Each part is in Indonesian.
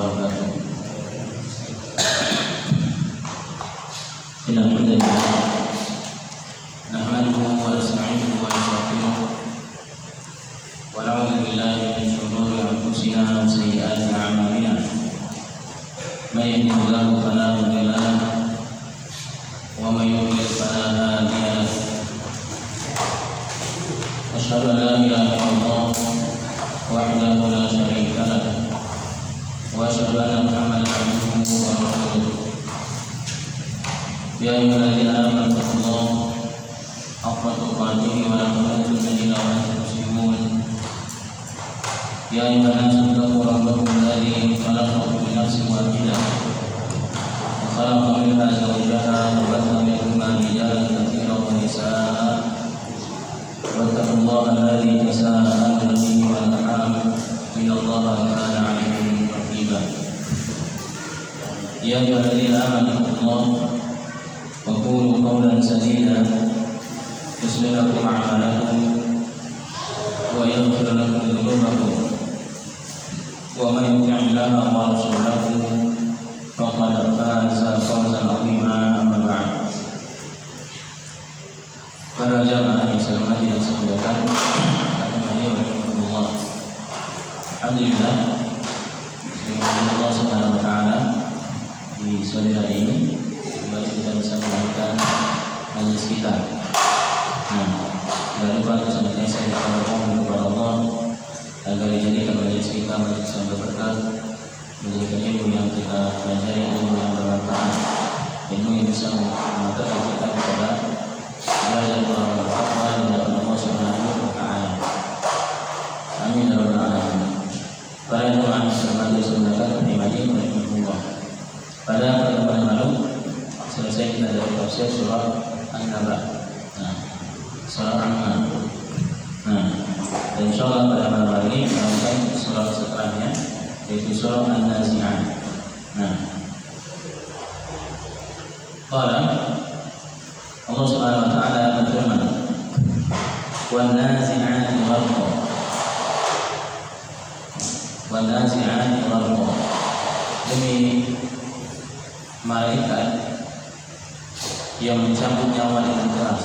wabarakatuh. Alhamdulillah, nahmaduhu wa nasta'inuhu wa nastaghfiruh wa na'udzu billahi min shururi anfusina wa sayyiati a'malina. May yahdihillahu fala mudilla lahu wa may yudlil fala hadiya lahu. Asyhadu an la ilaha illallah wahdahu la syarika lahu wa asyhadu anna Muhammadan abduhu wa rasuluh. Ya ayyuhalladzina amanu taqullaha haqqa tuqatih wa la tamutunna illa wa antum muslimun. Ya ayyuhan nasu ittaqu rabbakum alladzi khalaqakum min nafsin wahidah wa khalaqa minha zawjaha wa batha minhuma rijalan katsiran wa nisaa'a. واتقوا الله الذي تساءلون به والارحام ان الله كان عليكم رقيبا. يا ايها الذين امنوا اتقوا الله وقولوا قولا سديدا يصلح لكم اعمالكم ويغفر لكم ذنوبكم ومن يطع الله ورسوله فقد فاز فوزا عظيما. اما بعد. Para jamaah yang saya hormati dan saya muliakan, Alhamdulillah, Allah Subhanahu Wa Taala di sore hari ini kembali kita bisa melanjutkan majelis kita. Jangan lupa sebenarnya saya berdoa kepada Allah agar dijadikan majelis kita majelis yang berberkah, menjadikan ilmu yang kita pelajari ilmu yang bermanfaat, ilmu yang bisa mengantarkan kita kepada belajar bermanfaat dari Allah Subhanahu Wa Taala. Amin ya rabbal alamin. Para jemaah sekalian semoga nikmati rahmatullah. Pada pertemuan yang lalu selesai kita dari tafsir surah An-Naba. Surah An-Naba. Dan insyaallah pada malam hari ini kita akan surah setelahnya yaitu surah An-Nazi'at. Allah Subhanahu Wa Taala berfirman, "Wan nazi'ati gharqa, wan nazi'ati gharqa." Demi malaikat yang mencabut nyawa dengan keras.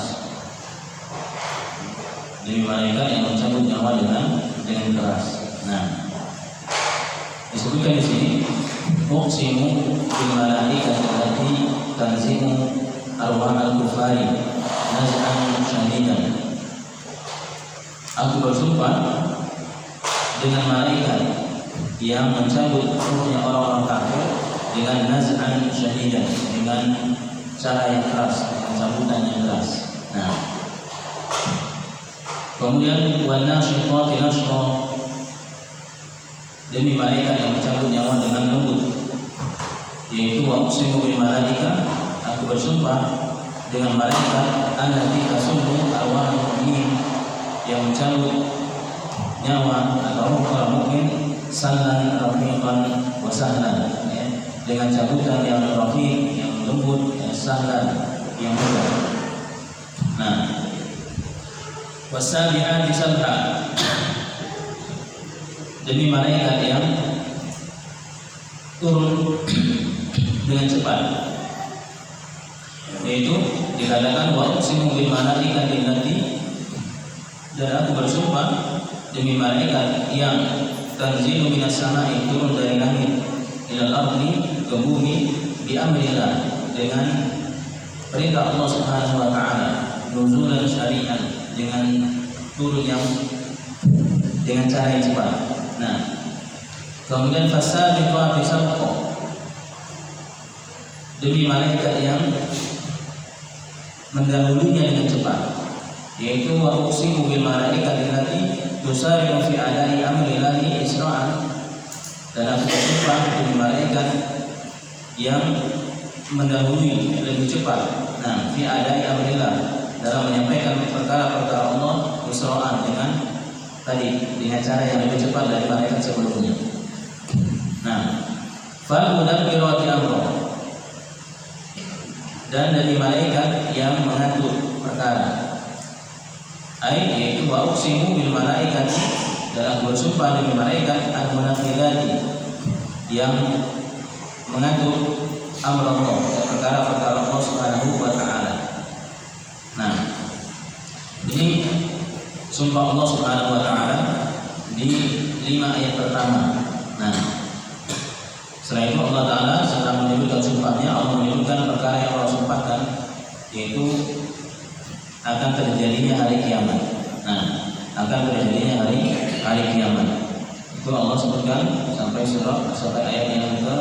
Demi malaikat yang mencabut nyawa dengan keras. Disebutkan di sini, "Uqsimu bil malaikati allati tanzimu arwah al-kufari naz'an syadidan." Aku bersumpah dengan malaikat yang mencabut ruhnya orang-orang kafir dengan naz'an syadidan, dengan cara yang keras, dengan cabutan yang keras. Kemudian wan nasyiqati nashqa, demi malaikat yang mencabut nyawa dengan lembut, yaitu wa uqsimu bil malaika, aku bersumpah dengan malaikat allati tasubbu arwah al-mu'minin, yang mencabut nyawa atau orang mukmin sallan rafiqan wa sahlan, dengan cabutan yang rafiq, yang lembut, yang sahlan, yang mudah. Wasabi'ati sabha, demi malaikat yang turun dengan cepat, yaitu dikatakan wa uqsimu bil malaikati allati, dan aku bersumpah demi malaikat yang tanzilu minas sama'i, turun dari langit, ilal ardi, ke bumi, bi amrillah, dengan perintah Allah Subhanahu Wa Taala, nuzulan syari'an, dengan turun yang dengan cara yang cepat. Kemudian fasabiqati sabqa, demi malaikat yang mendahulunya dengan cepat, yaitu wa uqsimu bil malaikati allati tusari'u fi ada'i amrillahi isra'an, dan aku bersumpah demi malaikat yang mendahului lebih cepat fi ada'i amrillah, dalam menyampaikan perkara-perkara Allah isra'an, dengan cara yang lebih cepat dari malaikat sebelumnya. Fal mudabbirati amra, dan dari malaikat yang mengatur perkara, yaitu wa uqsimu bil malaikati, dan aku bersumpah demi malaikat al-munafilati, yang mengatur amr Allah, perkara-perkara Allah Subhanahu wa taala. Nah, ini sumpah Allah Subhanahu wa taala di 5 ayat pertama. Nah, setelah itu Allah taala setelah menyebutkan sumpahnya, Allah menyebutkan perkara yang Allah sumpahkan, yaitu akan terjadinya hari kiamat. Nah, akan terjadinya hari kiamat. Itu Allah sebutkan sampai ayat yang ke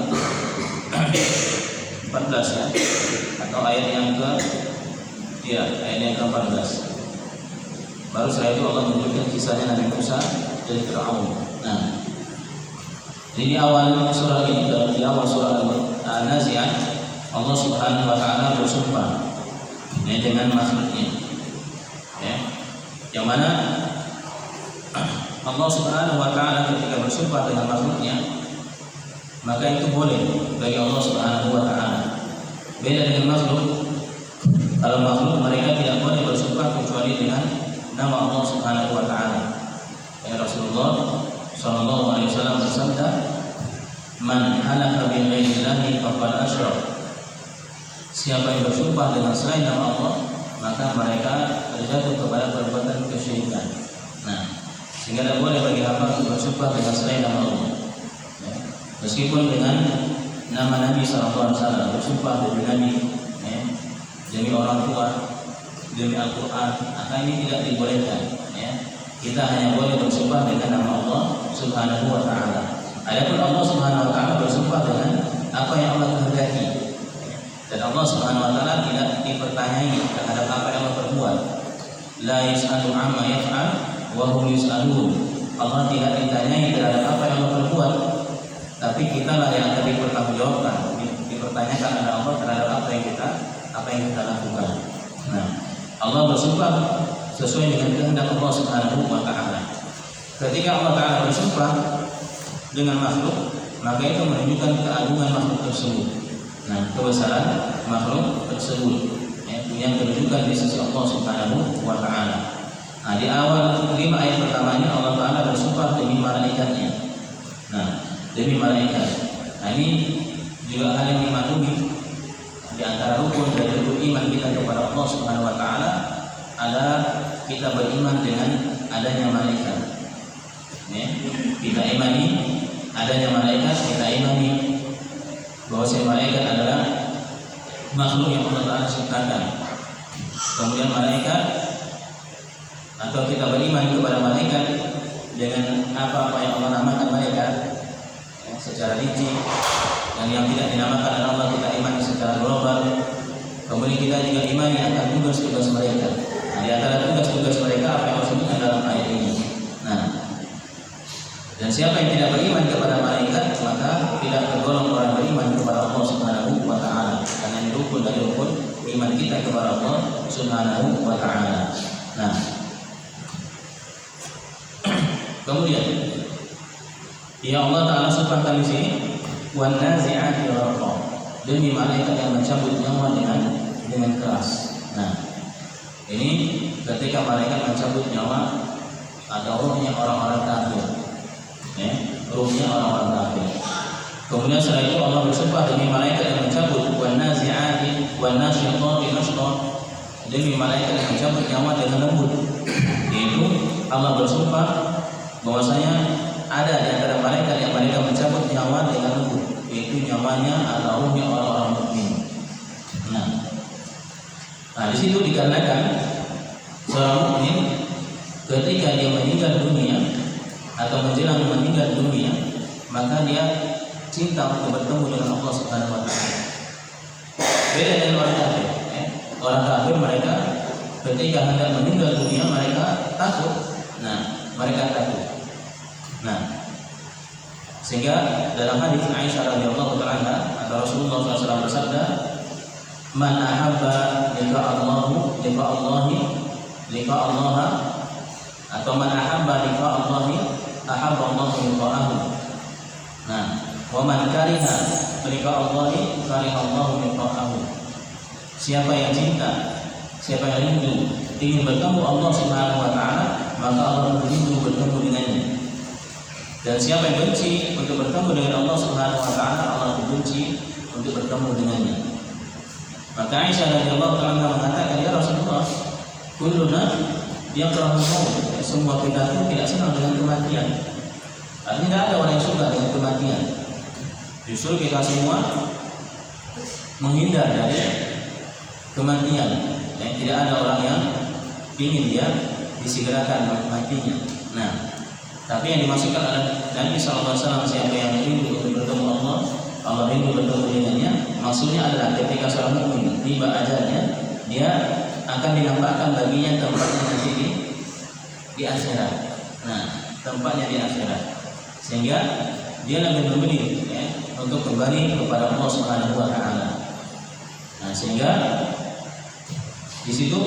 14 ya, atau ayat yang ke ayat yang ke-14. Baru setelah itu Allah menyebutkan kisahnya Nabi Musa dari Fir'aun. Nah, di awal surah ini, di awal surah An-Nazi'at, Allah Subhanahu wa taala bersumpah dengan makhluknya. Ya. Yang mana Allah Subhanahu wa taala ketika bersumpah dengan makhluknya, maka itu boleh bagi Allah Subhanahu wa taala. Beda dengan makhluk. Kalau makhluk mereka tidak boleh bersumpah kecuali dengan nama Allah Subhanahu wa taala. Ya, Rasulullah sallallahu alaihi wasallam bersabda, "Man halafa bi ghairillahi faqad asyrak." Siapa yang bersumpah dengan selain nama Allah, maka mereka terjatuh kepada perbuatan kesyirikan. Nah, sehingga tidak boleh bagi hamba bersumpah dengan selain nama Allah. Ya. Meskipun dengan nama Nabi sallallahu alaihi wasallam, bersumpah demi Nabi, ya, demi orang tua, demi Al-Quran, maka ini tidak dibolehkan. Ya. Kita hanya boleh bersumpah dengan nama Allah Subhanahu wa taala. Adapun Allah Subhanahu wa taala bersumpah dengan apa yang Allah kehendaki. Dan Allah Subhanahu wa taala tidak dipertanyai terhadap apa yang Allah perbuat. La yas'alu amma yaf'al wa hum yus'alun. Allah tidak ditanyai terhadap apa yang Allah perbuat, tapi kita lah yang akan dipertanggungjawabkan, dipertanyakan oleh Allah terhadap apa yang kita lakukan. Nah, Allah bersumpah sesuai dengan kehendak Allah Subhanahu wa taala. Ketika Allah taala bersumpah dengan makhluk, maka itu menunjukkan keagungan makhluk tersebut. Nah, kebesaran makhluk tersebut, ya, yang kedudukan di sisi Allah Subhanahu wa taala. Nah, di awal 5 ayat pertamanya Allah taala bersumpah demi malaikatnya. Nah, demi malaikat. Nah, ini juga hal yang dimaklumi di antara rukun dari rukun iman kita kepada Allah Subhanahu wa taala adalah kita beriman dengan adanya malaikat. Ya, kita imani adanya malaikat, kita imani bahwa malaikat adalah makhluk yang Allah Taala ciptakan. Kemudian malaikat, atau kita beriman kepada malaikat dengan apa yang Allah namakan malaikat, ya, secara rinci, dan yang tidak dinamakan oleh Allah kita imani secara global. Kemudian kita juga imani akan tugas-tugas mereka. Nah, di antara tugas-tugas mereka apa yang Allah sebutkan dalam ayat ini. Nah, dan siapa yang tidak beriman kepada malaikat, maka tidak tergolong orang beriman kepada Allah Subhanahu wa taala. Karena ini rukun dari rukun iman kita kepada Allah Subhanahu wa taala. Nah, kemudian ya Allah taala sumpahkan di sini wan nazi'ati gharqa, demi malaikat yang mencabut nyawa dengan keras. Nah, ini ketika malaikat mencabut nyawa atau rohnya orang-orang kafir. Ya, ruhnya orang-orang kafir. Kemudian setelah itu Allah bersumpah demi malaikat yang mencabut wan nazi'ati wan nasyiqati nashqa, demi malaikat yang mencabut nyawa dengan lembut. Yaitu Allah bersumpah bahwasanya ada di antara malaikat yang mereka mencabut nyawa dengan lembut, yaitu nyawanya atau ruhnya orang-orang mukmin. Nah, di situ dikarenakan seorang mukmin ketika dia meninggal dunia atau menjelang meninggal dunia, maka dia cinta untuk bertemu dengan Allah Subhanahu wa taala. Beda dengan orang kafir. Orang kafir mereka ketika hendak meninggal dunia mereka takut. Mereka takut. Sehingga dalam hadis Aisyah radhiyallahu taala atau Rasulullah SAW bersabda, "Man ahabba liqa Allah atau man ahabba liqa Allah ahabba Allah liqa'ahu. Wa man kariha liqa Allah kariha Allah liqa'ahu." Siapa yang cinta, siapa yang rindu ingin bertemu Allah Subhanahu wa taala, maka Allah rindu bertemu dengannya. Dan siapa yang benci untuk bertemu dengan Allah Subhanahu wa taala, Allah benci untuk bertemu dengannya. Maka Aisyah radhiyallahu taala mengatakan, ya Rasulullah, kulluna yakrahul maut, semua kita itu tidak senang dengan kematian. Artinya tidak ada orang yang suka dengan kematian. Justru kita semua menghindar dari kematian. Tidak ada orang yang ingin dia disegerakan matinya. Nah, tapi yang dimaksudkan adalah Nabi SAW, siapa yang rindu untuk bertemu Allah, Allah rindu bertemu dengannya. Maksudnya adalah ketika seorang mukmin tiba ajalnya, dia akan dinampakkan baginya tempatnya nanti di akhirat. Nah, tempatnya di akhirat, sehingga dia lebih memilih untuk kembali kepada Allah Subhanahu wa taala. Nah, sehingga di situ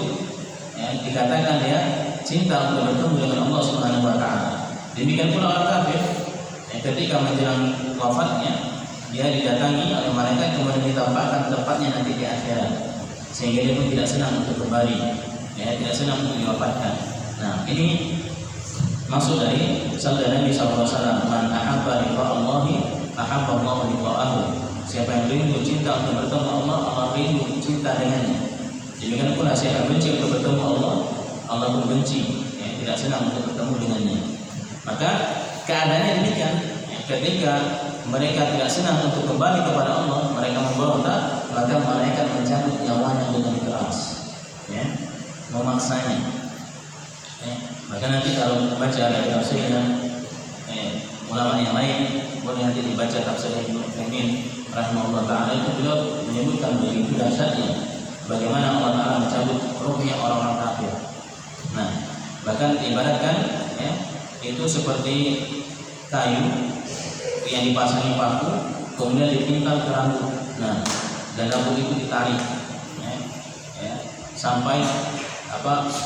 dikatakan dia cinta untuk bertemu dengan Allah Subhanahu wa taala. Demikian pula orang kafir, ketika menjelang wafatnya dia didatangi oleh malaikat kemudian ditampakkan tempatnya nanti di akhirat, sehingga dia pun tidak senang untuk kembali, tidak senang untuk diwafatkan. Nah, ini maksud dari sabda Nabi SAW, man ahabba liqa Allahi ahabba Allahu liqa'ahu. Siapa yang rindu cinta untuk bertemu Allah, Allah rindu cinta dengannya. Demikian pula siapa yang benci untuk bertemu Allah, Allah pun benci, tidak senang untuk bertemu dengannya. Maka keadaannya demikian, ketika mereka tidak senang untuk kembali kepada Allah, mereka memberontak, maka malaikat mencabut nyawanya dengan keras, memaksanya. Maka nanti kalau baca dari tafsirnya ulama yang lain, boleh nanti dibaca tafsir Ibnu Utsaimin rahimahullah taala, itu beliau menyebutkan begitu dahsyatnya bagaimana Allah Taala mencabut ruhnya orang-orang kafir. Nah, bahkan diibaratkan itu seperti kayu yang dipasangi paku kemudian dipintal ke rambut. Nah, dan rambut itu ditarik sampai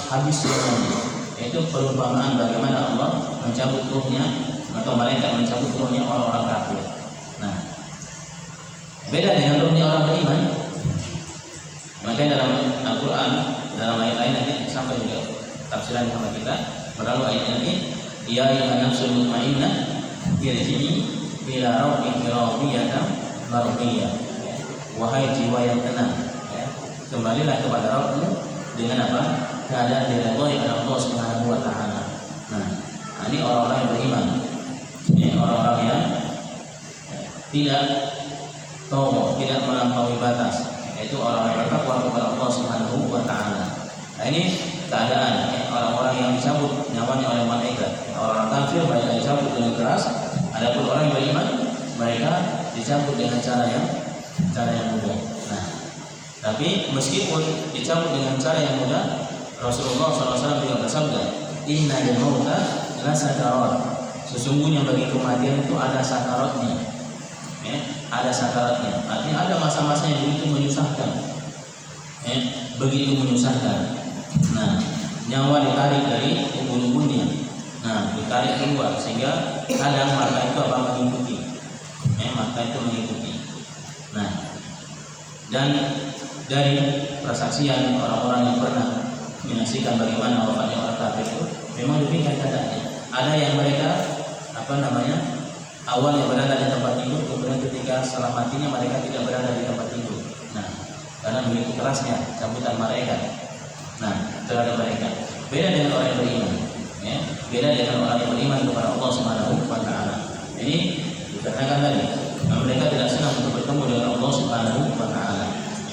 habis semuanya. Itu perumpamaan bagaimana Allah mencabut ruhnya atau malaikat mencabut ruhnya orang-orang kafir. Nah, beda dengan ruhnya orang beriman. Makanya dalam Al-Quran, dalam ayat lain nanti sampai juga tafsiran sama kita, berlalu ayat ini, ya ayyuhan nafsul mutmainnah irji'i ila rabbiki radiyatan mardiyah. Wahai jiwa yang tenang, kembalilah kepada Rabbmu dengan apa? Keadaan diridhoi oleh Allah Subhanahu wa taala. Nah, ini orang-orang yang beriman. Orang-orang yang tidak tahu, tidak melampaui batas, yaitu orang yang bertakwa kepada Allah Subhanahu wa taala. Nah, ini keadaan orang-orang yang dicabut nyawanya oleh malaikat. Orang kafir mereka dicabut dengan keras, adapun orang yang beriman mereka dicabut dengan cara yang mudah. Nah, tapi meskipun dicabut dengan cara yang mudah, Rasulullah SAW juga bersabda, inna lil mauta la sakarat. Sesungguhnya bagi kematian itu ada sakaratnya. Ada sakaratnya. Artinya ada masa-masa yang begitu menyusahkan. Begitu menyusahkan. Nah, nyawa ditarik dari ubun-ubunnya. Nah, ditarik keluar sehingga kadang mata itu mengikuti. Mata itu mengikuti. Nah, dan dari persaksian orang-orang yang pernah menyaksikan bagaimana wafatnya orang kafir itu, memang demikian keadaannya. Ada yang mereka awalnya berada di tempat tidur, kemudian ketika setelah matinya mereka tidak berada di tempat tidur. Nah, karena begitu kerasnya cabutan malaikat. Nah, terhadap mereka. Beda dengan orang yang beriman. Beda dengan orang yang beriman kepada Allah Subhanahu wa taala. Ini dikatakan tadi, mereka tidak senang untuk bertemu dengan Allah Subhanahu wa taala.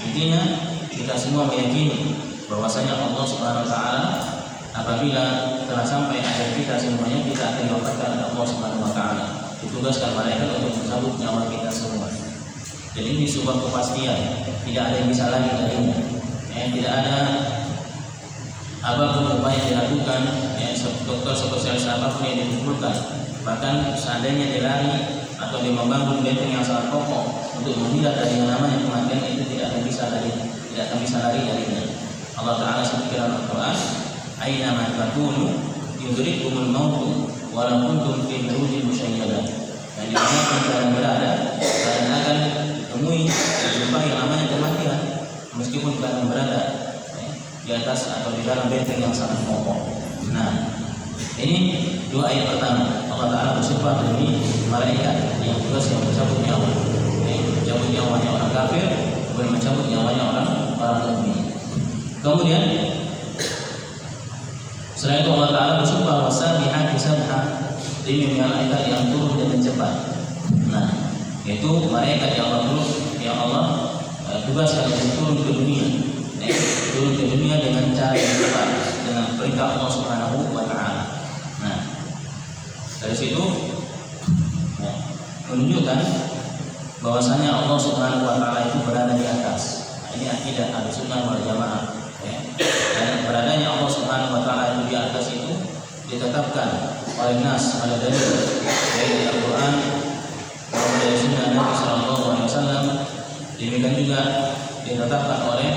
Intinya kita semua meyakini bahwasanya Allah Subhanahu wa taala apabila telah sampai akhir kita semuanya, kita akan diwafatkan oleh Allah Subhanahu wa taala. Ditugaskan malaikat untuk mencabut nyawa kita semua. Jadi ini sebuah kepastian, tidak ada yang bisa lari darinya. Tidak ada apapun upaya yang dilakukan, dokter spesialis apapun yang dikumpulkan, bahkan seandainya dia lari atau dia membangun benteng yang sangat kokoh untuk menghindar dari yang namanya kematian, itu tidak akan bisa lari darinya. Allah Taala sebutkan dalam Al-Quran, aina ma takunu yudrikumul maut walau kuntum fi burujin musyayyadah. Dan di mana pun kalian berada, kalian akan ditemui dijumpai yang namanya kematian, meskipun kalian berada di atas atau di dalam benteng yang sangat kokoh. Nah, ini dua ayat pertama. Allah Ta'ala bersumpah demi malaikat yang tugas yang mencabut nyawa, mencabut nyawanya orang kafir, kemudian mencabut nyawanya orang mukmin. Kemudian selain itu Allah Ta'ala bersumpah wasabihati sabha, demi malaikat yang turun dengan cepat. Nah, itu malaikat yang Allah tugaskan untuk turun ke dunia, turun ke dunia dengan cara yang cepat, dengan perintah Allah Subhanahu wa Ta'ala. Nah, dari situ menunjukkan bahwasanya Allah Subhanahu wa Ta'ala itu berada di atas. Nah, ini akidah Ahlussunnah wal Jamaah. Dan beradanya Allah Subhanahu wa Ta'ala itu di atas itu ditetapkan oleh nas, oleh dalil dari Al-Qur'an, dari sunnah Nabi sallallahu alaihi wasallam. Demikian juga ditetapkan oleh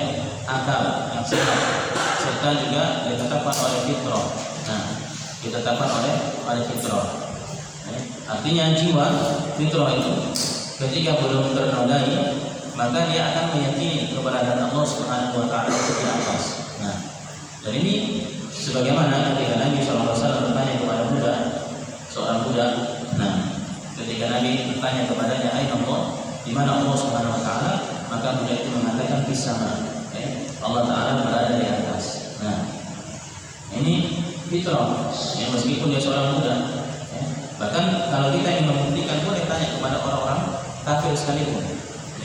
akal yang sehat, serta juga ditetapkan oleh fitrah. Nah, ditetapkan oleh fitrah. Artinya jiwa fitrah itu ketika belum ternodai, maka dia akan meyakini keberadaan Allah Subhanahu wa Ta'ala itu di atas. Nah, dan ini sebagaimana ketika Nabi SAW bertanya kepada budak, seorang budak. Nah, ketika Nabi bertanya kepadanya, "Aina Allah?" Di mana Allah Subhanahu wa Ta'ala? Maka budak itu mengatakan di sama. Allah Ta'ala berada di atas. Nah, ini fitrah. Meskipun dia seorang budak. Bahkan kalau kita ingin membuktikan, boleh tanya kepada orang-orang kafir sekalipun.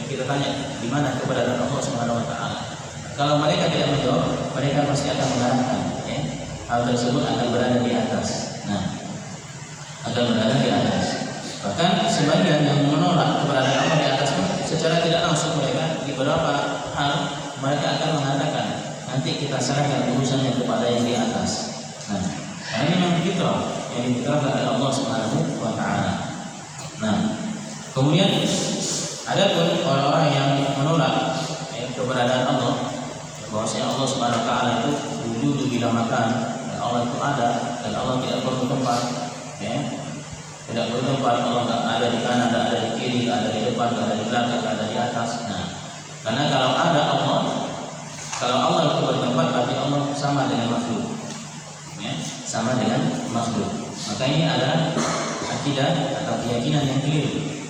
Kita tanya di mana keberadaan Allah Subhanahu wa Ta'ala. Kalau mereka tidak menjawab, mereka pasti akan mengatakan hal tersebut akan berada di atas. Nah, akan berada di atas. Bahkan sebagian yang menolak keberadaan Allah di atas pun secara tidak langsung mereka di beberapa hal mereka akan mengatakan nanti kita serahkan urusannya kepada yang di atas. Nah, ini memang fitrah yang difitrahkan oleh Allah Subhanahu wa Ta'ala. Nah, kemudian ada pun orang-orang yang menolak keberadaan Allah, bahwasanya Allah Subhanahu wa Ta'ala itu wujud bila makan, dan Allah itu ada dan Allah tidak perlu tempat, tidak perlu tempat. Allah tidak ada di kanan, tidak ada di kiri, tidak ada di depan, tidak ada di belakang, tidak ada di atas. Nah, karena kalau ada Allah, kalau Allah itu bertempat, berarti Allah sama dengan makhluk, sama dengan makhluk. Maka ini adalah akidah atau keyakinan yang keliru.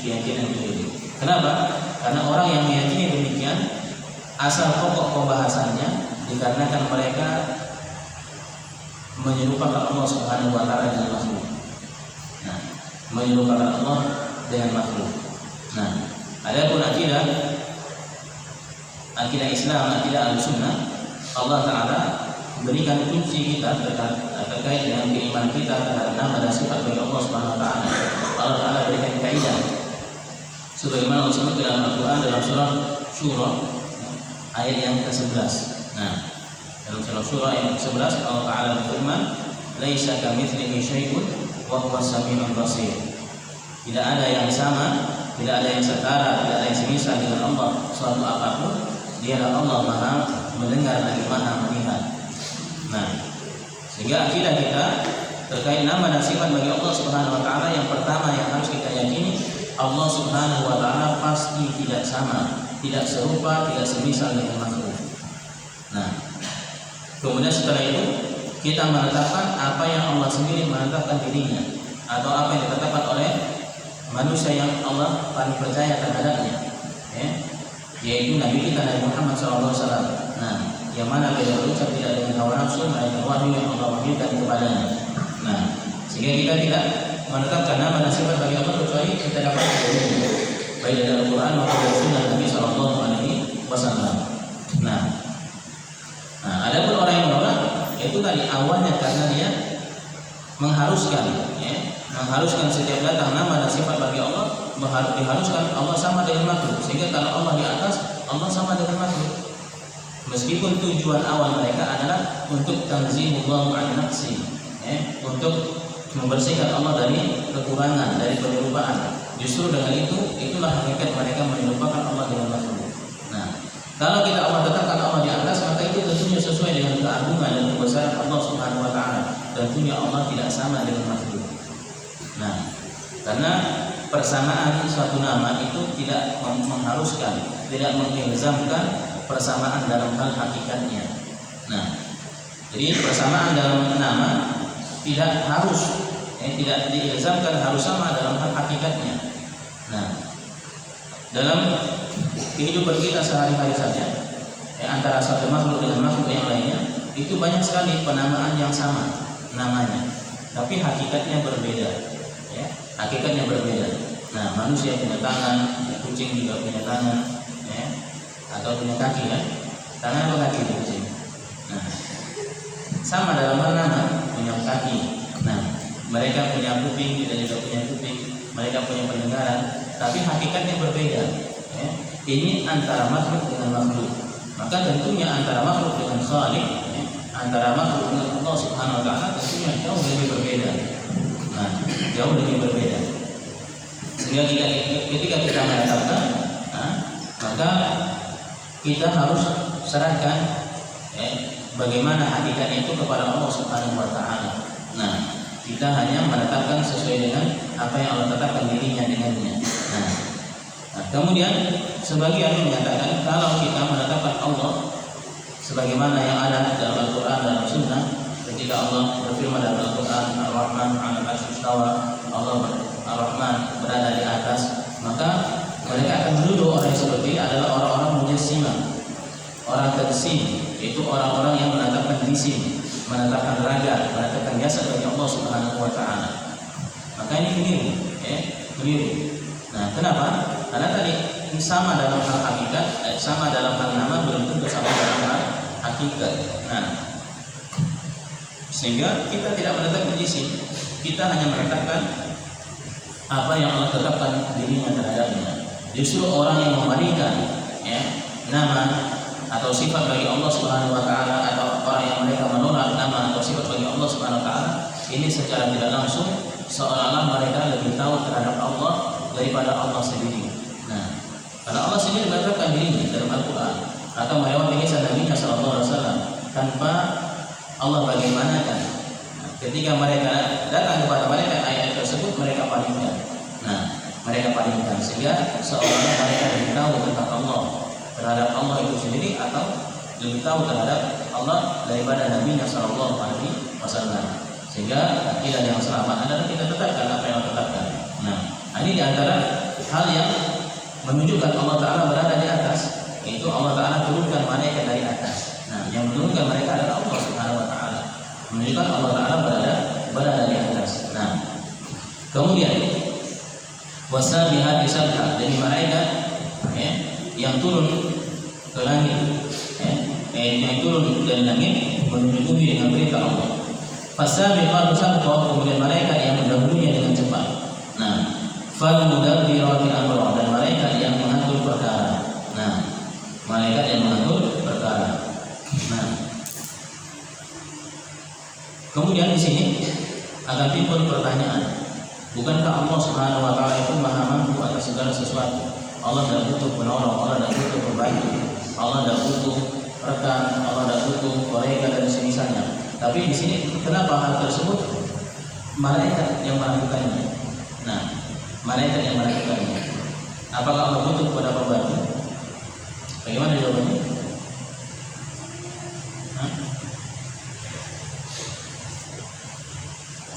Keyakinan keliru. Kenapa? Karena orang yang meyakini demikian, asal pokok pembahasannya dikarenakan mereka menyerupakan Allah Subhanahu wa Ta'ala dengan makhluk. Nah, menyerupakan Allah dengan makhluk. Nah, adapun akidah Islam, akidah Ahlussunnah, Allah Ta'ala memberikan kunci kita terkait dengan keimanan kita terhadap nama dan sifat bagi Allah Subhanahu wa Ta'ala. Allah Ta'ala berikan kaidah sebagaimana Allah sebut dalam Al-Quran dalam surah Syura ayat yang ke-11. Nah, dalam surah Syura ayat yang ke-11 Allah Ta'ala berfirman, "Laisa kamitslihi syai'un wa huwas samiul basir." Tidak ada yang sama, tidak ada yang setara, tidak ada yang semisal dengan Allah suatu apapun. Dialah Allah Maha mendengar lagi Maha melihat. Nah, sehingga akidah kita terkait nama dan sifat bagi Allah Subhanahu wa Ta'ala, yang pertama yang harus kita yakini, Allah Subhanahu wa Ta'ala pasti tidak sama, tidak serupa, tidak semisal dengan makhluk. Nah, kemudian setelah itu kita menetapkan apa yang Allah sendiri menetapkan dirinya, atau apa yang ditetapkan oleh manusia yang Allah paling percaya terhadapnya, yaitu Nabi kita Nabi Muhammad SAW. Nah, yang mana beliau berucap tidak dengan hawa nafsu, melainkan wahyu yang Allah wahyukan kepadanya. Nah, sehingga kita tidak menetapkan nama dan sifat bagi Allah kecuali kita dapat dari baik dari Al-Quran maupun dari Sunnah Nabi Sallallahu Alaihi Wasallam. Nah, ada pun orang yang menolak, itu tadi awalnya karena dia mengharuskan setiap datang nama dan sifat bagi Allah, diharuskan Allah sama dengan makhluk, sehingga kalau Allah di atas, Allah sama dengan makhluk. Meskipun tujuan awal mereka adalah untuk tanzihullah an nafsi, untuk membersihkan Allah dari kekurangan, dari penyerupaan. Justru dengan itulah hakikat mereka menyerupakan Allah dengan makhluk. Nah, kalau kita Allah tetapkan Allah di atas, maka itu tentunya sesuai dengan keagungan dan kebesaran Allah Subhanahu wa Ta'ala. Tentunya Allah tidak sama dengan makhluk. Nah, karena persamaan suatu nama itu tidak mengharuskan, tidak mengilzamkan persamaan dalam hal hakikatnya. Nah, jadi persamaan dalam nama tidak harus tidak diilzamkan harus sama dalam hal hakikatnya. Nah, dalam kehidupan kita sehari-hari saja, antara satu makhluk dengan makhluk yang lainnya, itu banyak sekali penamaan yang sama namanya, tapi hakikatnya berbeda. Ya, hakikatnya berbeda. Nah, manusia punya tangan, kucing juga punya tangan, ya, atau punya kaki kan? Tangan atau kaki kucing? Nah, sama dalam hal nama, punya kaki. Nah, mereka punya kuping, kita juga punya kuping. Mereka punya pendengaran, tapi hakikatnya berbeda. Ya. Ini antara makhluk dengan makhluk. Maka tentunya antara makhluk dengan Khaliq, ya, antara makhluk dengan Allah Subhanahu Wa Taala tentunya jauh lebih berbeda. Nah, jauh lebih berbeda. Sehingga ketika kita menetapkan, maka kita harus serahkan bagaimana hakikatnya itu kepada Allah Subhanahu Wa Taala. Nah, kita hanya menetapkan sesuai dengan apa yang Allah tetapkan dirinya dengannya. Nah, kemudian sebagian menyatakan kalau kita menetapkan Allah sebagaimana yang ada dalam Al-Quran dan Sunnah, ketika Allah berfirman dalam Al-Quran, Ar-Rahman 'alal 'arsy istawa, Allah Ar-Rahman berada di atas, maka mereka akan menuduh orang seperti adalah orang-orang mujassimah, orang tajsim, yaitu orang-orang yang menetapkan jisim, menetapkan raga, menetapkan jasad bagi Allah Subhanahu Wa Taala. Maka ini keliru, keliru. Nah, kenapa? Karena tadi sama dalam hal hakikat, sama dalam hal nama, belum tentu sama dalam hal hakikat. Nah, sehingga kita tidak menetapkan jisim, kita hanya menetapkan apa yang Allah tetapkan dirinya terhadapnya. Justru orang yang memberikan nama atau sifat bagi Allah Subhanahu Wa Taala, atau orang yang mereka menolak nama atau sifat bagi Allah Subhanahu Wa Taala, ini secara tidak langsung seolah-olah mereka lebih tahu terhadap Allah daripada Allah sendiri. Nah, karena Allah sendiri menetapkan dirinya dalam Al-Quran atau melewati lisan Nabi Sallallahu Alaihi Wasallam tanpa Allah bagaimanakan. Ketika mereka datang kepada mereka ayat tersebut, mereka palingkan. Nah, mereka palingkan sehingga seolah-olah mereka lebih tahu tentang Allah, terhadap Allah itu sendiri, atau lebih tahu terhadap Allah daripada Nabi Sallallahu Alaihi Wasallam. Sehingga akidah yang selamat adalah kita tetapkan apa yang tetapkan. Nah, ini diantara hal yang menunjukkan Allah Taala berada di atas, yaitu Allah Taala turunkan malaikat dari atas. Nah, yang menurunkan mereka adalah Allah Subhanahu Wa Taala, menunjukkan Allah Taala berada di atas. Nah, kemudian wasabihati sabha, jadi malaikat yang turun ke langit, yang turun dari langit menuju bumi dengan perintah Allah. Fasabiqatu sabqa, kemudian malaikat yang mendahulunya dengan cepat. Nah, falmudabbirati amra, dan malaikat yang mengatur perkara. Nah, malaikat yang mengatur perkara. Nah, kemudian di sini akan timbul pertanyaan, bukankah Allah Subhanahu Wa Taala itu maha mampu atas segala sesuatu? Allah tidak butuh penolong, Allah tidak butuh pembantu, Allah tidak butuh rekan, Allah tidak butuh kolega dan semisalnya. Tapi di sini kenapa hal tersebut malaikat yang melakukannya? Nah, malaikat yang melakukannya. Apakah Allah butuh kepada pembantu? Bagaimana jawabannya?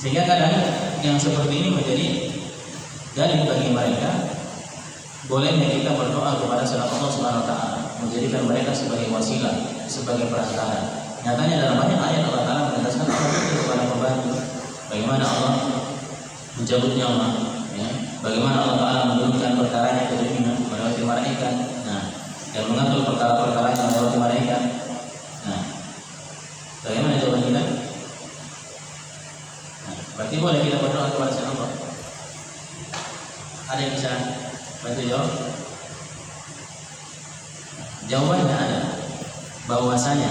Sehingga kadang yang seperti ini menjadi dalil bagi mereka bolehnya kita berdoa kepada selain Allah Subhanahu Wa Taala, menjadikan mereka sebagai wasilah, sebagai perantara. Nyatanya dalam banyak ayat Allah Taala menegaskan Allah butuh kepada pembantu. Bagaimana Allah mencabut nyawa, bagaimana Allah Taala menurunkan perkaranya ke dunia melewati malaikat. Nah, dan mengatur perkara-perkaranya melewati malaikat. Nah, bagaimana jawaban kita? Berarti boleh kita berdoa kepada selain Allah. Ada yang bisa bantu jawab? Jawabannya ada, bahwasanya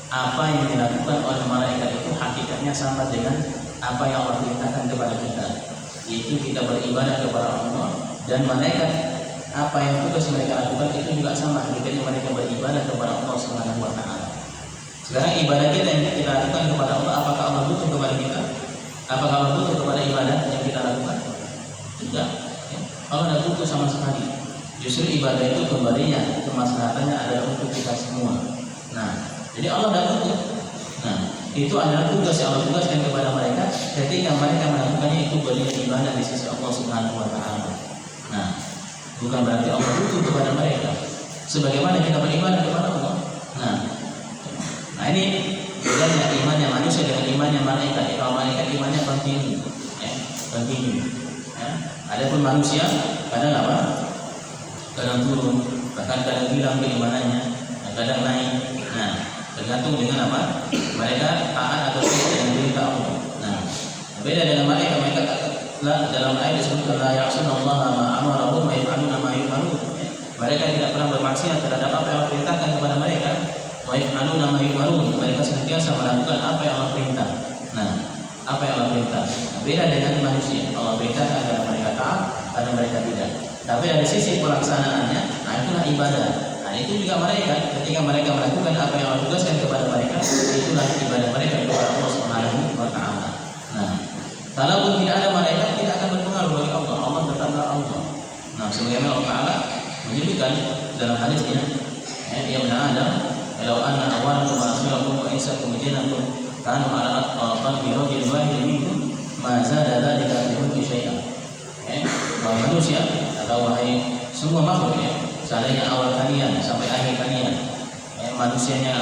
apa yang dilakukan oleh malaikat itu hakikatnya sama dengan apa yang Allah perintahkan kepada kita, yaitu kita beribadah kepada Allah, dan malaikat apa yang tugas mereka lakukan itu juga sama, hakikatnya mereka beribadah kepada Allah Subhanahu Wa Taala. Sekarang ibadah kita yang kita lakukan kepada Allah, apakah Allah butuh kepada kita? Apakah Allah butuh kepada ibadah yang kita lakukan? Tidak. Allah tidak butuh sama sekali. Justru ibadah itu kembalinya, kemaslahatannya adalah untuk kita semua. Nah, jadi Allah tidak butuh. Nah, Itu adalah tugas yang Allah tugaskan kepada mereka ketika mereka melakukannya itu bernilai ibadah di sisi Allah Subhanahu wa taala. Nah, bukan berarti Allah butuh kepada mereka sebagaimana kita beribadah kepada Allah. Nah ini bedanya imannya manusia dengan imannya malaikat. Kalau malaikat imannya kontinu, kontinu. Adapun manusia kadang apa? Kadang turun, bahkan kadang hilang keimanannya, kadang naik. Nah, tergantung dengan apa? Mereka taat atau tidak dengan perintah Allah. Nah, beda dengan mereka dalam ayat disebutkan la ya'sunallaha ma amarahum wa yaf'aluna ma yu'marun. Mereka tidak pernah bermaksiat terhadap apa yang Allah perintahkan kepada mereka. Wa yaf'aluna ma yu'marun. Mereka senantiasa melakukan apa yang Allah perintah. Nah, apa yang Allah perintah. Beda dengan manusia. Allah perintahkan agar mereka taat, karena mereka tidak. Tapi dari sisi pelaksanaannya, nah itulah ibadah. Nah itu juga mereka, ketika mereka melakukan apa yang Allah tugaskan kepada mereka, itulah ibadah mereka kepada Allah Subhanahu wa taala. Nah, kalaupun tidak ada malaikat, tidak akan berpengaruh bagi Allah. Allah tetaplah Allah. Nah, sebagaimana Allah Taala menyebutkan dalam hadisnya, ya benar Adam, "Law anna awwalakum wa akhirakum wa insakum wa jinnakum kanu ala qalbi rajulin wahidin minkum ma zada dzalika fi mulki syai'an." Wahai manusia atau wahai semua makhluk, seandainya awal kalian sampai akhir kalian, manusianya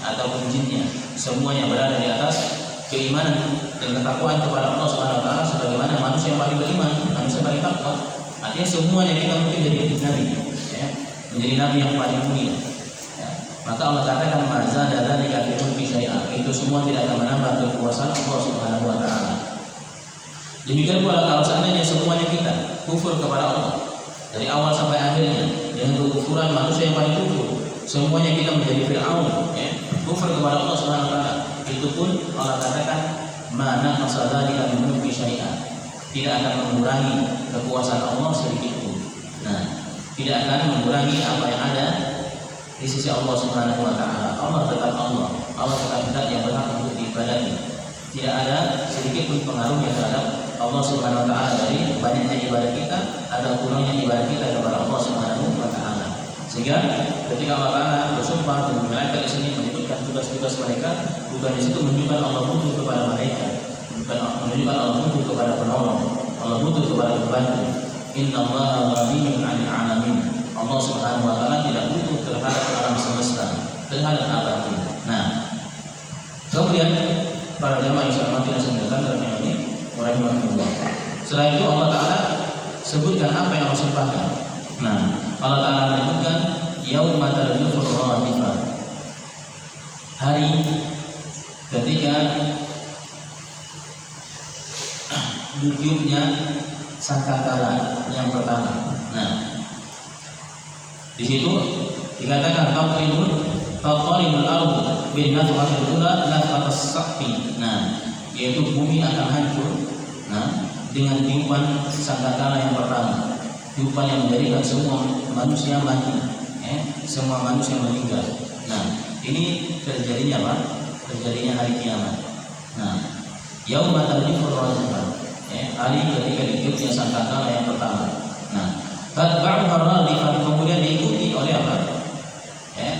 ataupun jinnya, semuanya berada di atas keimanan dan ketakwaan kepada Allah Subhanahu wa taala sebagaimana manusia yang paling beriman, manusia paling takwa. Artinya semuanya kita mungkin jadi nabi, menjadi nabi yang paling mulia. Maka Allah katakan mazza dzalika fi mulki syai'an. Itu semua tidak akan menambah kekuasaan Allah Subhanahu wa taala. Demikian pula kalau seandainya semuanya kita kufur kepada Allah dari awal sampai akhirnya dengan kekufuran manusia yang paling kufur, semuanya kita menjadi Fir'aun, kufur kepada Allah Subhanahu wa taala, itu pun Allah katakan mana masalahnya min mulki syai'an, tidak akan mengurangi kekuasaan Allah sedikit pun. Nah, tidak akan mengurangi apa yang ada di sisi Allah Subhanahu wa taala. Allah tetap Allah, Allah tetap yang berhak untuk diibadahi. Tidak ada sedikit pun pengaruhnya terhadap Allah Subhanahu wa taala dari banyaknya ibadah kita atau kurangnya ibadah kita kepada Allah Subhanahu wa taala. Sehingga ketika Allah Taala bersumpah dan malaikat di sini menyebutkan tugas-tugas mereka, bukan di situ menunjukkan Allah butuh kepada mereka, bukan menunjukkan Allah butuh kepada penolong, Allah butuh kepada pembantu. Innallaha ghaniyyun 'anil 'alamin. Allah Subhanahu wa taala tidak butuh terhadap alam semesta, terhadap apapun. Nah, kemudian para jamaah yang saya hormati dan saya muliakan dalam ini, rahimahullah. Setelah itu Allah Taala sebutkan apa yang Allah sumpahkan. Nah, Allah Taala menyebutkan yauma tarjufur radifah. Hari ketika ditiupnya sangkakala yang pertama. Nah, di situ dikatakan taqrimul ardu bin nafhatil ula nafhatas saqfi. Nah, yaitu bumi akan hancur. Nah, dengan tiupan sangkakala yang pertama, tiupan yang menjadikan semua manusia mati, semua manusia meninggal. Nah, ini terjadinya apa? Terjadinya hari kiamat. Nah, yauma tarjufur radifah, hari ketika ditiupnya sangkakala yang pertama. Nah, tatba'uha radifah, kemudian diikuti oleh apa?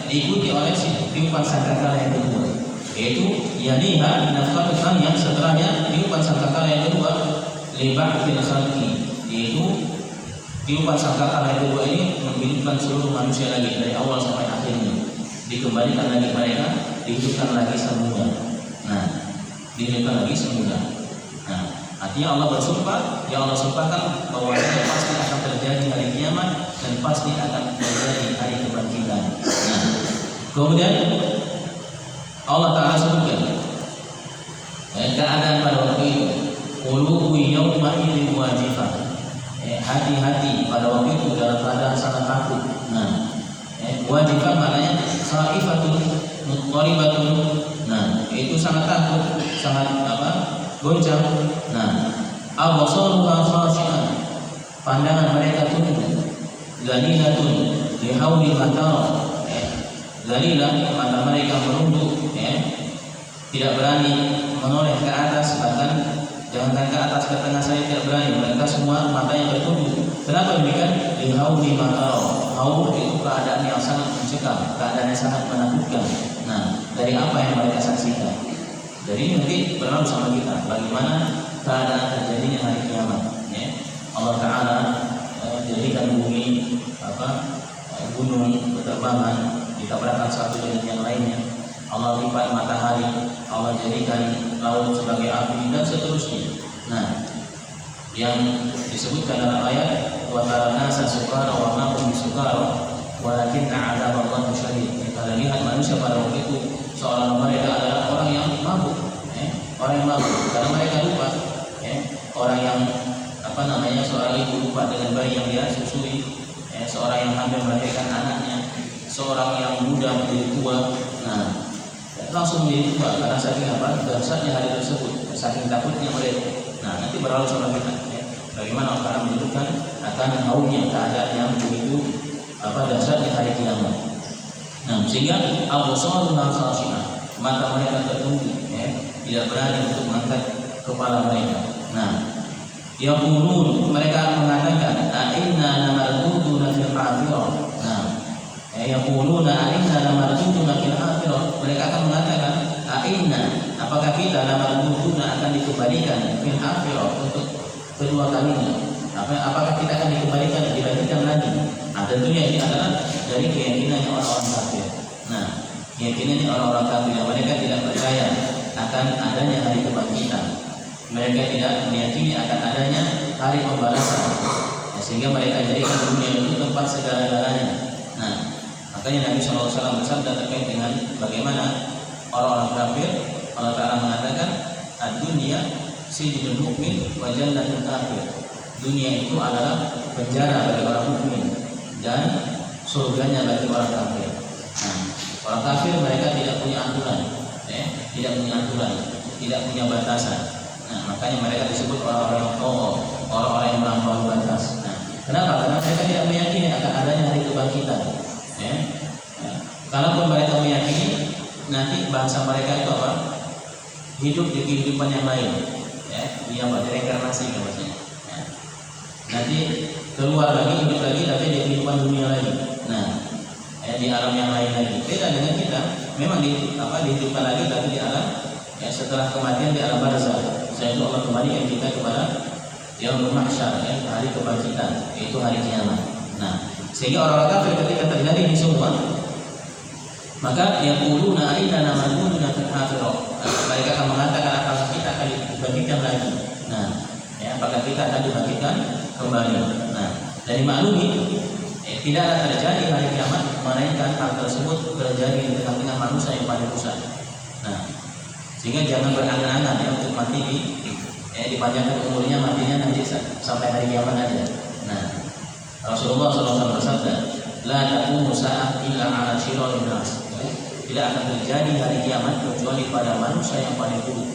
Diikuti oleh tiupan sangkakala yang kedua, yaitu yaniha nafkatu tsaniyah, setelahnya tiupan sangkakala yang kedua liba'til khalqi, yaitu tiupan sangkakala yang kedua ini menghidupkan seluruh manusia lagi dari awal sampai akhirnya, dikembalikan lagi mereka, dihidupkan lagi semula. Nah, dihidupkan lagi semula. Nah, artinya Allah bersumpah, yang Allah sumpahkan bahwa pasti akan terjadi hari kiamat dan pasti akan terjadi hari kebangkitan. Nah, kemudian Allah Taala sebutkan keadaan pada waktu itu, qulubu yawma idzin wajifah. Hati-hati pada waktu itu dalam keadaan sangat takut. Nah, wajifah maknanya khaifatun muttaribatun. Nah, itu sangat takut, sangat goncang. Nah, absaruha khashi'an, pandangan mereka tunduk. Zalilatun lihauli matar, zalilah, mata mereka merunduk, tidak berani menoleh ke atas, bahkan jangankan ke atas, ke tengah saya tidak berani. Mereka semua matanya bertunduk. Kenapa demikian? Lihauli matar, haul itu keadaan yang sangat mencekam, keadaan yang sangat menakutkan. Nah, dari apa yang mereka saksikan, Jadi nanti berlalu sama kita bagaimana keadaan terjadinya hari kiamat. Ya. Allah Taala jadikan bumi gunung berterbangan ditabrakan satu dengan yang lainnya. Allah lipat matahari, Allah jadikan laut sebagai api dan seterusnya. Nah, yang disebutkan dalam ayat wa taranasa sukara wa ma hum bisukara walakinna 'adzaballahi syadid. Kita lihat manusia pada waktu itu seolah mereka adalah orang yang mabuk, orang yang mabuk karena mereka lupa, orang yang seorang ibu lupa dengan bayi yang dia susui, seorang yang hamil melahirkan anaknya, seorang yang muda menjadi tua, nah langsung menjadi tua karena saking dahsyatnya hari tersebut, saking takutnya mereka. Nah nanti berlalu sama kita, bagaimana Allah Ta'ala menyebutkan akan haulnya keadaan yang begitu dahsyatnya hari kiamat. Nah sehingga absaruha khashi'ah, mata mereka tertunduk, tidak berani untuk mengangkat kepala mereka. Nah yaqulun, mereka mengatakan a'inna lamarduduna fil akhirah. Nah yaquluna a'inna lamarduduna fil akhirah, mereka akan mengatakan a'inna, apakah kita lamarduduna akan dikembalikan fil akhirah untuk kedua kalinya, apakah kita akan dikembalikan dibangkitkan lagi. Nah tentunya ini adalah dari keyakinannya orang-orang kafir. Nah keyakinannya orang-orang kafir yang mereka tidak percaya akan adanya hari kebangkitan, mereka tidak meyakini akan adanya hari pembalasan, sehingga mereka jadikan dunia itu tempat segala-galanya. Nah makanya Nabi SAW bersabda terkait dengan bagaimana orang-orang kafir, Allah Ta'ala mengatakan ad-dunya sijnul mukmin wa jannatul kafir. Dunia itu adalah penjara bagi orang mukmin dan surganya bagi orang kafir. Nah, orang kafir mereka tidak punya aturan, tidak punya batasan. Nah, makanya mereka disebut orang-orang yang tokoh, orang-orang yang melampaui batas. Nah, kenapa? Karena mereka tidak meyakini akan adanya hari kebangkitan. Kalaupun mereka meyakini, nanti bangsa mereka itu hidup di kehidupan yang lain. Dia reinkarnasi maksudnya. Nanti keluar lagi, hidup lagi, tapi di kehidupan dunia lagi. Nah, di alam yang lain lagi. Beda dengan kita, memang dihidupkan lagi, tapi di alam setelah kematian di alam barzakh. Setelah itu Allah kembalikan kita kepada yaumul mahsyar, hari kebangkitan, yaitu hari kiamat. Nah, sehingga orang-orang kafir ketika terjadi ini semua, maka yaquluna aina namarduduna fil akhirah. Mereka akan mengatakan apakah kita akan dibangkitkan lagi. Nah, apakah kita akan dibangkitkan kembali. Nah, dari maklumi tidaklah terjadi hari kiamat melainkan hal tersebut terjadi di tengah-tengah manusia yang pada rusak. Nah, sehingga jangan berangan-angan untuk mati dipanjangkan umurnya, matinya nanti sampai hari kiamat aja. Nah, Rasulullah SAW bersabda, la taqumu sa'ah illa 'ala syirarin nas. Tidak akan terjadi hari kiamat kecuali pada manusia yang paling buruk.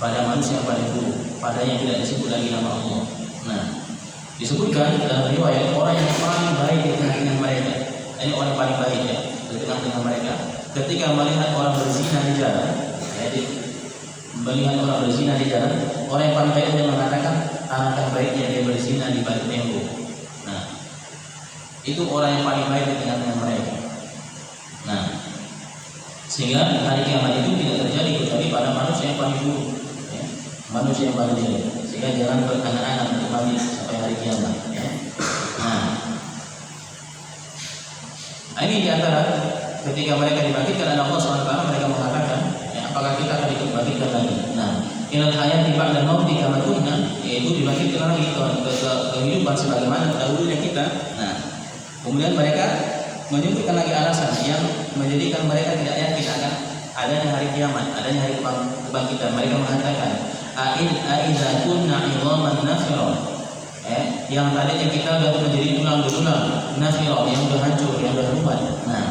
Pada manusia yang paling buruk, padanya tidak disebut lagi nama Allah. Nah, disebutkan dalam riwayat orang yang paling baik di tengah-tengah mereka. Ini orang yang paling baik di tengah-tengah mereka. Ketika melihat orang berzina di jalan, orang yang paling baik dia mengatakan alangkah baiknya dia berzina di balik tembok. Nah, itu orang yang paling baik di tengah-tengah mereka. Nah, sehingga hari kiamat itu tidak terjadi kecuali pada manusia yang paling buruk, manusia yang paling jelek. Sehingga jangan berangan-angan untuk mati sampai hari kiamat. Nah, ini diantara ketika mereka dibangkitkan oleh Allah SWT, mereka mengatakan, apakah kita akan dibangkitkan lagi? Nah, ilal hayati ba'da mauti kama kunna, yaitu dibangkitkan lagi ke kehidupan sebagaimana dahulunya kita. Nah, kemudian mereka menyebutkan lagi alasan yang menjadikan mereka tidak yakin akan adanya hari kiamat, adanya hari kebangkitan. Mereka mengatakan, aiza kunna 'idhaman nafira, yang tadinya kita sudah menjadi tulang belulang, nafira, yang sudah hancur, yang sudah rubat. Nah,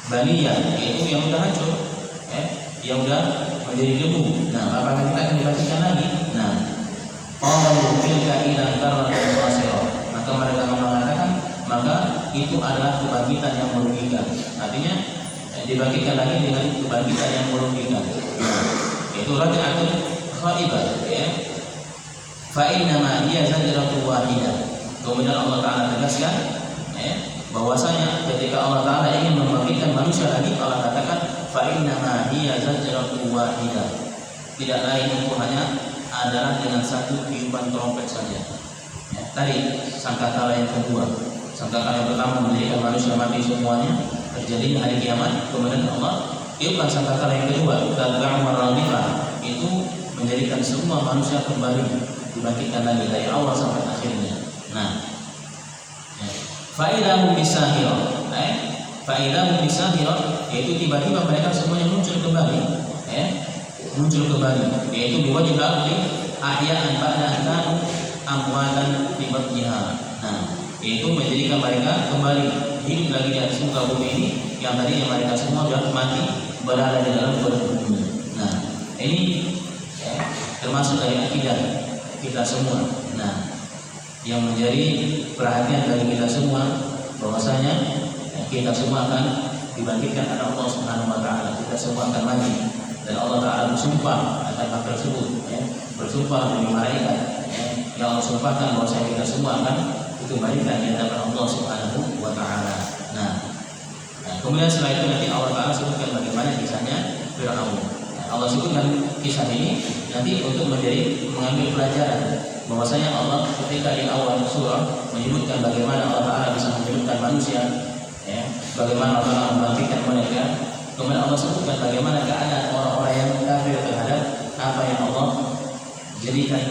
baliyah, yaitu yang sudah hancur, yang sudah menjadi debu. Nah, apakah kita akan dibangkitkan lagi? Nah, qalu tilka idzan karratun khasirah. Maka mereka mengatakan, maka itu adalah kebangkitan yang merugikan. Artinya dibangkitkan lagi dengan kebangkitan yang merugikan. Itu raj'atun khaibah, fa inna ma hiya zajratun wahidah. Kemudian Allah Ta'ala tegaskan bahwasanya ketika Allah Ta'ala ingin membangkitkan manusia lagi, Allah katakan fa innama hiya zajratun wahidah. Tidak lain itu hanya adalah dengan satu tiupan trompet saja. Ya, tadi sangkakala yang kedua, sangkakala yang pertama menjadikan manusia mati semuanya, terjadinya hari kiamat. Kemudian Allah tiupkan sangkakala yang kedua, itu menjadikan semua manusia kembali dibangkitkan lagi dari awal sampai akhirnya. Nah, faidahum bisahirah, faidahum bisahirah, yaitu tiba-tiba mereka semuanya muncul kembali, muncul kembali, yaitu biwajib akli ahya'an ba'da kanu amwatan fi batniha. Nah, yaitu menjadikan mereka kembali hidup lagi di atas muka bumi ini yang tadinya mereka semua sudah mati berada di dalam perut bumi. Nah, ini termasuk dari akidah kita semua. Nah, yang menjadi perhatian dari kita semua bahwasanya kita semua akan dibangkitkan oleh Allah Subhanahu wa taala. Kita semua akan mati dan Allah taala bersumpah akan hal tersebut, bersumpah demi malaikat, yang Allah sumpahkan bahwasanya kita semua akan dikembalikan di hadapan Allah Subhanahu wa taala. Nah, kemudian setelah itu nanti Allah taala sebutkan bagaimana kisahnya Fir'aun. Allah sebutkan kisah ini nanti untuk mengambil pelajaran bahwasanya Allah ketika di awal surah menyebutkan bagaimana Allah Taala bisa menghidupkan manusia, bagaimana Allah Taala membangkitkan mereka. Kemudian Allah sebutkan bagaimana keadaan orang-orang yang kafir terhadap apa yang Allah jadikan,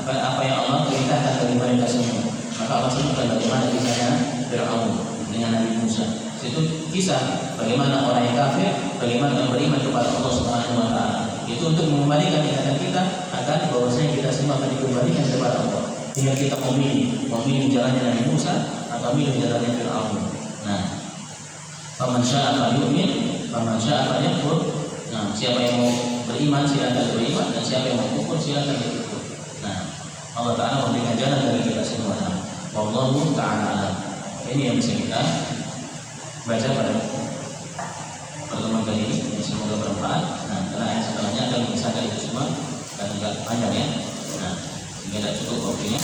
apa yang Allah perintahkan bagi mereka semua. Maka Allah sebutkan bagaimana kisahnya Fir'aun dengan Nabi Musa. Itu kisah bagaimana orang yang kafir, bagaimana yang beriman kepada Allah Subhanahu wa taala. Itu untuk mengembalikan ingatan kita akan bahwasanya kita semua akan dikembalikan kepada Allah. Tinggal kita memilih jalannya Nabi Musa atau memilih jalannya Fir'aun. Nah, faman syaa'a falyu'min, faman syaa'a falyakfur. Nah, siapa yang mau beriman silakan beriman, dan siapa yang mau kufur silakan berkufur. Nah, Allah taala memberikan jalan bagi kita semua. Wallahu taala alam. Ini yang bisa kita baca pada pertemuan kali ini, semoga bermanfaat. Nah, karena ayat setelahnya akan mengisahkan itu semua dan agak panjang ya. Nah, sehingga tidak cukup waktunya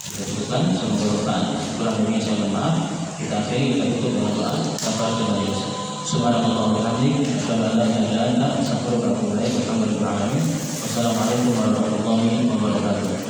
kita cukupkan. Semoga bermanfaat. Kurang lebihnya saya mohon maaf. Kita akhiri, kita tutup dengan doa kafaratul majlis. Subhanallah wa bihamdihi, asyhadu an la ilaha illa anta, astaghfiruka wa atubu ilaik. Walhamdulillahi rabbil alamin. Wassalamualaikum warahmatullahi wabarakatuh.